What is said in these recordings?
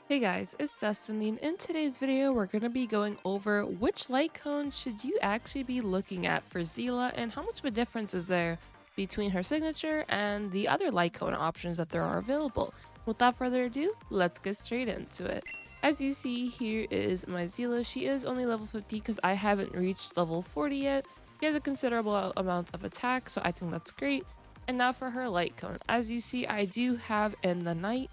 Hey guys, it's Destiny, and in today's video, we're going to be going over which light cone should you actually be looking at for Seele and how much of a difference is there between her signature and the other light cone options that there are available. Without further ado, let's get straight into it. As you see, here is my Seele. She is only level 50 because I haven't reached level 40 yet. She has a considerable amount of attack, so I think that's great. And now for her light cone. As you see, I do have in the night,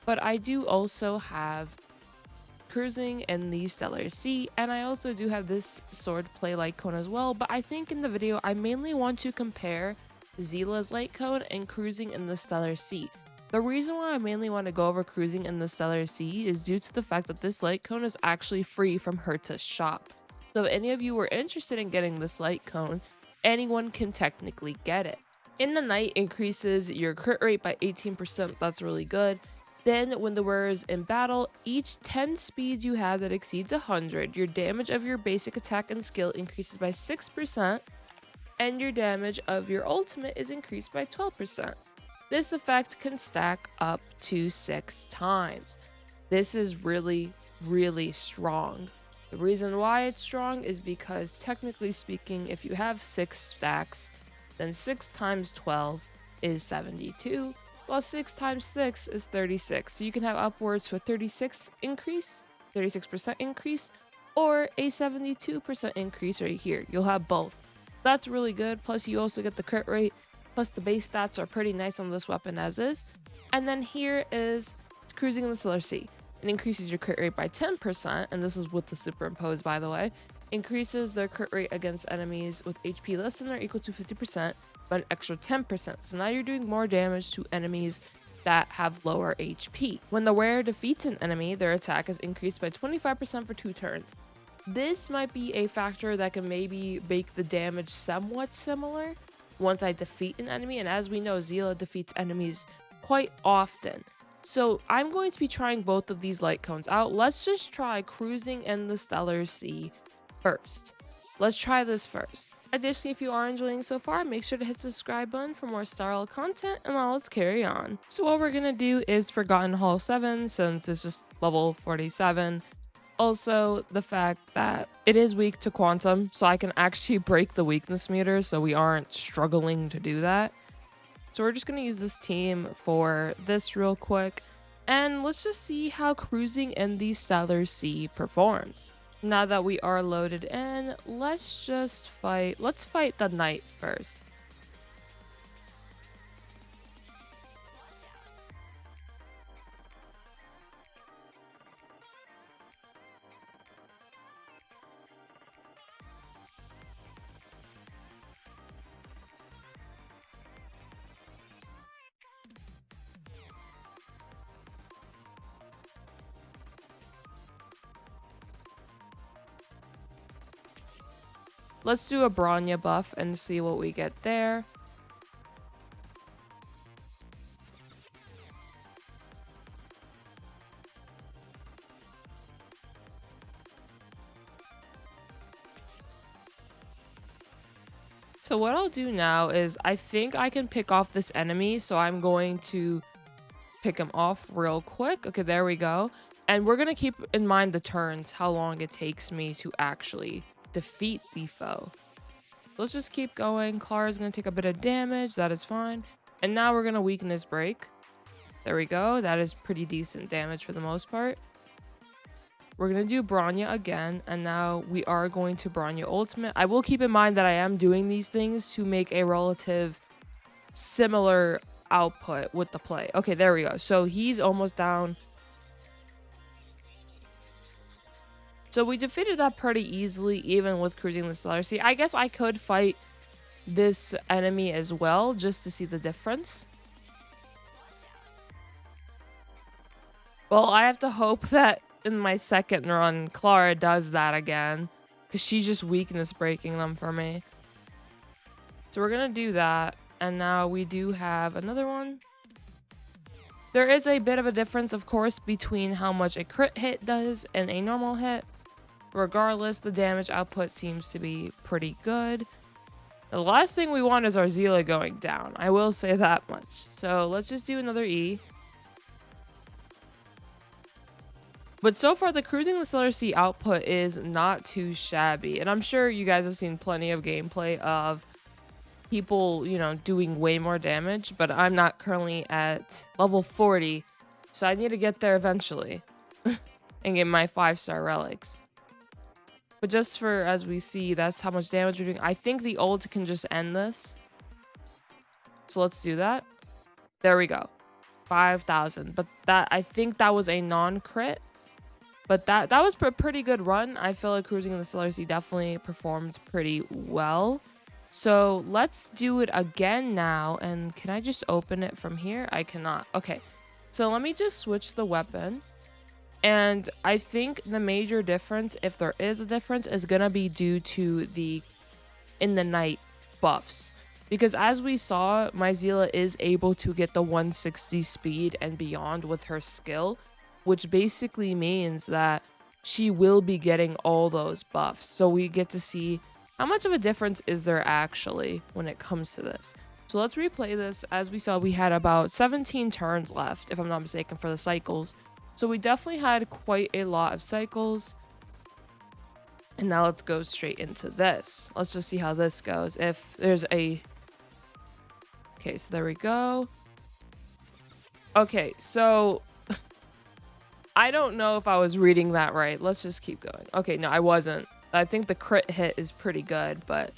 but I do also have Cruisin in the Stellar Sea, and I also do have this sword play light cone as well, but I think in the video I mainly want to compare Seele's light cone and Cruisin in the Stellar Sea. The reason why I mainly want to go over Cruisin in the Stellar Sea is due to the fact that this light cone is actually free from Herta's shop. So if any of you were interested in getting this light cone, anyone can technically get it. In the night increases your crit rate by 18%, that's really good. Then, when the wearer is in battle, each 10 speed you have that exceeds 100, your damage of your basic attack and skill increases by 6%, and your damage of your ultimate is increased by 12%. This effect can stack up to 6 times. This is really, really strong. The reason why it's strong is because, technically speaking, if you have 6 stacks, then 6 times 12 is 72. Well, 6 times 6 is 36. So you can have upwards to a 36% increase, or a 72% increase right here. You'll have both. That's really good. Plus, you also get the crit rate. Plus, the base stats are pretty nice on this weapon as is. And then here is Cruisin in the Stellar Sea. It increases your crit rate by 10%, and this is with the superimposed, by the way. Increases their crit rate against enemies with HP less than or equal to 50%. An extra 10%. So now you're doing more damage to enemies that have lower HP. When the wearer defeats an enemy, their attack is increased by 25% for 2 turns. This might be a factor that can maybe make the damage somewhat similar once I defeat an enemy, and as we know, Seele defeats enemies quite often. So I'm going to be trying both of these light cones out. Let's just try Cruisin in the Stellar Sea first. Let's try this first. Additionally, if you are enjoying so far, make sure to hit the subscribe button for more style content, and now let's carry on. So what we're gonna do is Forgotten Hall 7, since it's just level 47. Also, the fact that it is weak to Quantum, so I can actually break the weakness meter, so we aren't struggling to do that. So we're just gonna use this team for this real quick, and let's just see how Cruisin in the Stellar Sea performs. Now that we are loaded in, let's fight the knight first. Let's do a Bronya buff and see what we get there. So what I'll do now is I think I can pick off this enemy, so I'm going to pick him off real quick. Okay, there we go. And we're going to keep in mind the turns, how long it takes me to actually defeat the foe. Let's just keep going. Clara's going to take a bit of damage. That is fine. And now we're going to weaken his break. There we go. That is pretty decent damage for the most part. We're going to do Bronya again. And now we are going to Bronya Ultimate. I will keep in mind that I am doing these things to make a relative similar output with the play. Okay, there we go. So he's almost down. So we defeated that pretty easily, even with Cruisin the Stellar Sea. I guess I could fight this enemy as well, just to see the difference. Well, I have to hope that in my second run, Clara does that again, because she's just weakness breaking them for me. So we're going to do that. And now we do have another one. There is a bit of a difference, of course, between how much a crit hit does and a normal hit. Regardless, the damage output seems to be pretty good. The last thing we want is our Seele going down. I will say that much. So let's just do another E. But so far, the Cruising the Stellar Sea output is not too shabby. And I'm sure you guys have seen plenty of gameplay of people, you know, doing way more damage. But I'm not currently at level 40. So I need to get there eventually and get my 5-star relics. But just for, as we see, that's how much damage we're doing. I think the ult can just end this. So let's do that. There we go. 5,000. But that, I think that was a non-crit. But that was a pretty good run. I feel like Cruising in the Stellar Sea definitely performed pretty well. So let's do it again now. And can I just open it from here? I cannot. Okay. So let me just switch the weapon. And I think the major difference, if there is a difference, is going to be due to the in the night buffs. Because as we saw, my Seele is able to get the 160 speed and beyond with her skill, which basically means that she will be getting all those buffs. So we get to see how much of a difference is there actually when it comes to this. So let's replay this. As we saw, we had about 17 turns left, if I'm not mistaken, for the cycles. So we definitely had quite a lot of cycles. And now let's go straight into this. Let's just see how this goes. If there's a... Okay, so there we go. Okay, so... I don't know if I was reading that right. Let's just keep going. Okay, no, I wasn't. I think the crit hit is pretty good, but...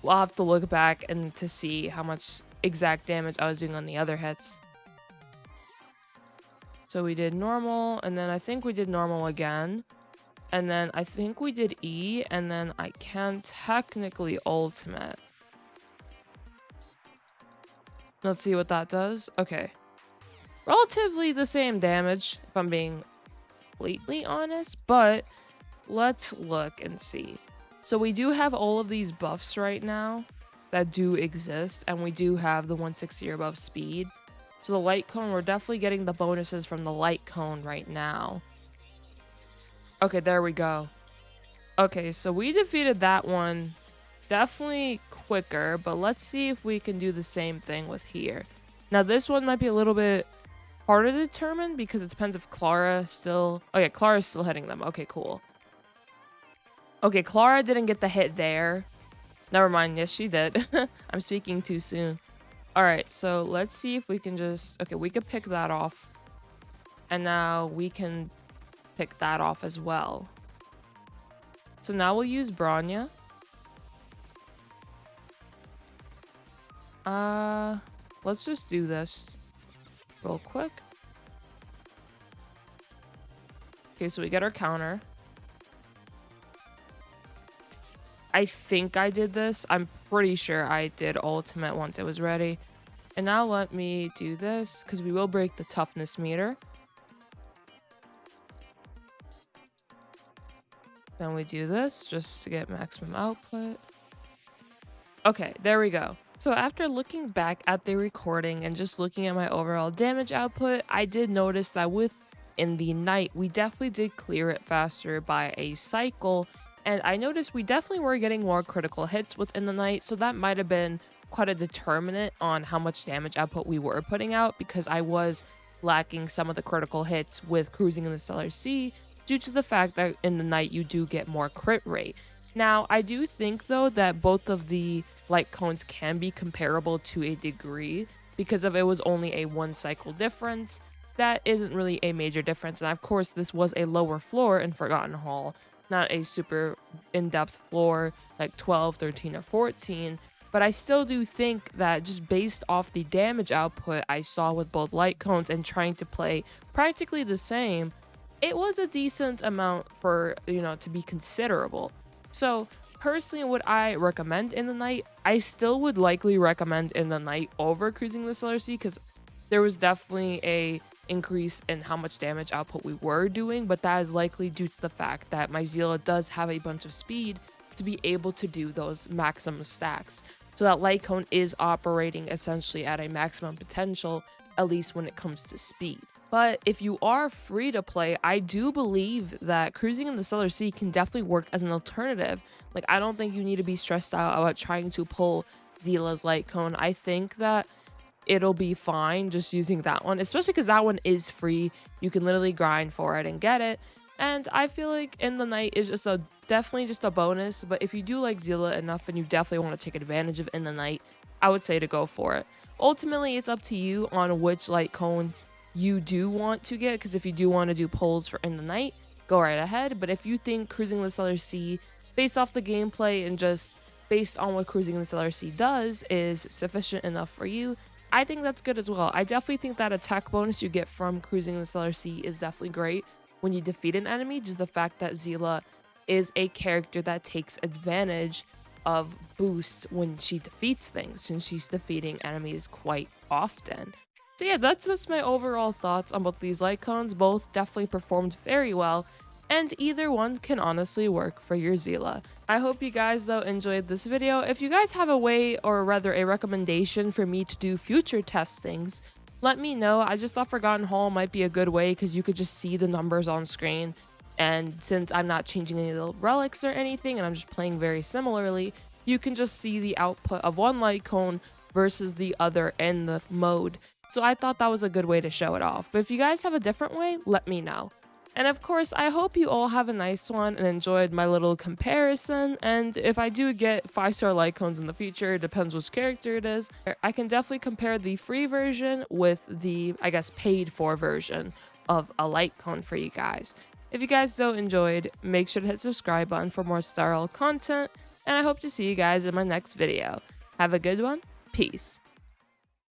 We'll have to look back and to see how much exact damage I was doing on the other hits. So we did normal, and then I think we did normal again. And then I think we did E, and then I can technically ultimate. Let's see what that does. Okay. Relatively the same damage, if I'm being completely honest, but let's look and see. So we do have all of these buffs right now that do exist, and we do have the 160 or above speed. So the Lightcone, we're definitely getting the bonuses from the Lightcone right now. Okay, there we go. Okay, so we defeated that one definitely quicker, but let's see if we can do the same thing with here. Now this one might be a little bit harder to determine because it depends if Clara still... Oh yeah, Clara's still hitting them. Okay, cool. Okay, Clara didn't get the hit there. Never mind. Yes, she did. I'm speaking too soon. Alright, so let's see if we can just... Okay, we could pick that off. And now we can pick that off as well. So now we'll use Bronya. Let's just do this real quick. Okay, so we get our counter. I think I did this. I'm pretty sure I did ultimate once it was ready. And now let me do this, because we will break the toughness meter. Then we do this, just to get maximum output. Okay, there we go. So after looking back at the recording and just looking at my overall damage output, I did notice that in the night, we definitely did clear it faster by a cycle. And I noticed we definitely were getting more critical hits within the night, so that might have been quite a determinant on how much damage output we were putting out, because I was lacking some of the critical hits with Cruising in the Stellar Sea due to the fact that in the night you do get more crit rate. Now, I do think though that both of the light cones can be comparable to a degree, because if it was only a 1 cycle difference, that isn't really a major difference. And of course, this was a lower floor in Forgotten Hall, not a super in-depth floor like 12, 13, or 14. But I still do think that just based off the damage output I saw with both light cones and trying to play practically the same, it was a decent amount for, to be considerable. So personally, would I recommend in the night? I still would likely recommend in the night over Cruising the Stellar Sea, because there was definitely a increase in how much damage output we were doing, but that is likely due to the fact that my Seele does have a bunch of speed to be able to do those maximum stacks. So that Lightcone is operating essentially at a maximum potential, at least when it comes to speed. But if you are free to play, I do believe that Cruising in the Stellar Sea can definitely work as an alternative. Like, I don't think you need to be stressed out about trying to pull Seele's Lightcone. I think that it'll be fine just using that one, especially because that one is free. You can literally grind for it and get it. And I feel like In the Night is just definitely just a bonus, but if you do like Seele enough and you definitely want to take advantage of In the Night, I would say to go for it. Ultimately, it's up to you on which light cone you do want to get, because if you do want to do pulls for In the Night, go right ahead. But if you think Cruising the Stellar Sea, based off the gameplay and just based on what Cruising the Stellar Sea does, is sufficient enough for you, I think that's good as well. I definitely think that attack bonus you get from Cruising the Stellar Sea is definitely great when you defeat an enemy. Just the fact that Seele is a character that takes advantage of boosts when she defeats things, since she's defeating enemies quite often. So yeah, that's just my overall thoughts on both these light cones. Both definitely performed very well, and either one can honestly work for your Seele. I hope you guys though enjoyed this video. If you guys have a way, or rather a recommendation for me to do future testings, let me know. I just thought Forgotten Hall might be a good way because you could just see the numbers on screen, and since I'm not changing any little relics or anything and I'm just playing very similarly, you can just see the output of one light cone versus the other in the mode. So I thought that was a good way to show it off. But if you guys have a different way, let me know. And of course, I hope you all have a nice one and enjoyed my little comparison. And if I do get 5-star light cones in the future, it depends which character it is, I can definitely compare the free version with the, I guess, paid for version of a light cone for you guys. If you guys though enjoyed, make sure to hit the subscribe button for more Starl content. And I hope to see you guys in my next video. Have a good one. Peace.